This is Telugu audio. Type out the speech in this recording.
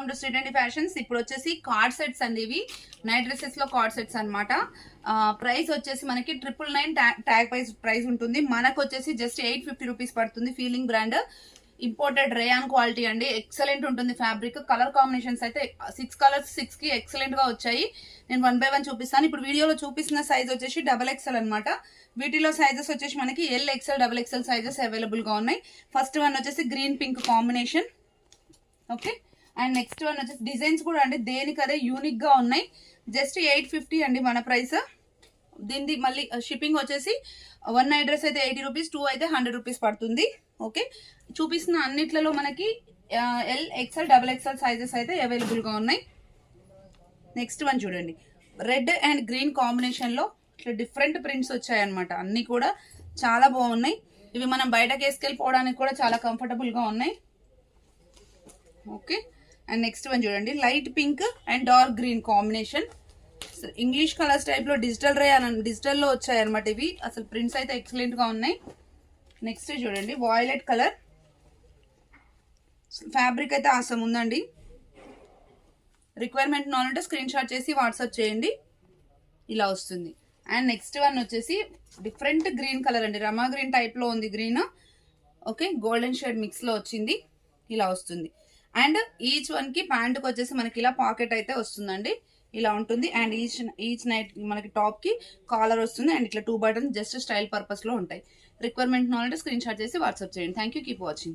Welcome to Sri Reddy fashions. ఇప్పుడు వచ్చేసి కార్డ్ సెట్స్ అండి, ఇవి నైట్ డ్రెస్సెస్ లో కార్డ్ సెట్స్ అనమాట. ప్రైస్ వచ్చేసి మనకి 999 ట్యాగ్ ప్రైస్ ఉంటుంది. మనకు వచ్చేసి జస్ట్ 850 రూపీస్ పడుతుంది. Feeling brand imported rayon quality అండి, ఎక్సలెంట్ ఉంటుంది ఫ్యాబ్రిక్. కలర్ కాంబినేషన్స్ అయితే 6 కలర్స్ 6 కి ఎక్సలెంట్ గా వచ్చాయి. నేను 1 by 1 చూపిస్తాను. ఇప్పుడు వీడియోలో చూపిస్తున్న సైజ్ వచ్చేసి XXL అనమాట. వీటిలో సైజెస్ వచ్చేసి మనకి LXL XXL సైజెస్ అవైలబుల్ గా ఉన్నాయి. ఫస్ట్ వన్ వచ్చేసి green pink combination. Okay, and next one వచ్చేసి డిజైన్స్ కూడా అండి దేనికదే యూనిక్ గా ఉన్నాయి. జస్ట్ 850 అండి మన ప్రైస్. దీనిది మళ్ళీ షిప్పింగ్ వచ్చేసి 1 నైట్ డ్రెస్ అయితే 80 రూపీస్, 2 అయితే 100 రూపీస్ పడుతుంది. ఓకే, చూపిస్తున్న అన్నిట్లలో మనకి LXL XXL సైజెస్ అయితే అవైలబుల్ గా ఉన్నాయి. నెక్స్ట్ వన్ చూడండి, రెడ్ అండ్ గ్రీన్ కాంబినేషన్ లో ఇట్లా డిఫరెంట్ ప్రింట్స్ వచ్చాయన్నమాట. అన్ని కూడా చాలా బాగున్నాయి. ఇవి మనం బయటకి వేసుకెళ్ళిపోవడానికి కూడా చాలా కంఫర్టబుల్ గా ఉన్నాయి. ఓకే, అండ్ నెక్స్ట్ వన్ చూడండి, light pink and dark green combination. English colours type లో డిజిటల్ డిజిటల్లో వచ్చాయన్నమాట. ఇవి అసలు ప్రింట్స్ అయితే ఎక్సలెంట్ గా ఉన్నాయి. నెక్స్ట్ చూడండి, వాయిలెట్ కలర్ ఫ్యాబ్రిక్ అయితే ఆసం ఉందండి. రిక్వైర్మెంట్ నాలంటే స్క్రీన్ షాట్ చేసి వాట్సాప్ చేయండి, ఇలా వస్తుంది. అండ్ నెక్స్ట్ వన్ వచ్చేసి డిఫరెంట్ గ్రీన్ కలర్ అండి, రమా గ్రీన్ టైప్ లో ఉంది green. Okay, golden shade mix లో వచ్చింది, ఇలా వస్తుంది. అండ్ ఈచ్ వన్ కి ప్యాంట్కి వచ్చేసి మనకి ఇలా పాకెట్ అయితే వస్తుందండి, ఇలా ఉంటుంది. అండ్ ఈచ్ నైట్ మనకి టాప్ కి కాలర్ వస్తుంది. అండ్ ఇట్లా 2 బటన్స్ జస్ట్ స్టైల్ పర్పస్ లో ఉంటాయి. రిక్వైర్మెంట్ నాలంటే స్క్రీన్ షాట్ చేసి వాట్సాప్ చేయండి. Thank you, keep watching.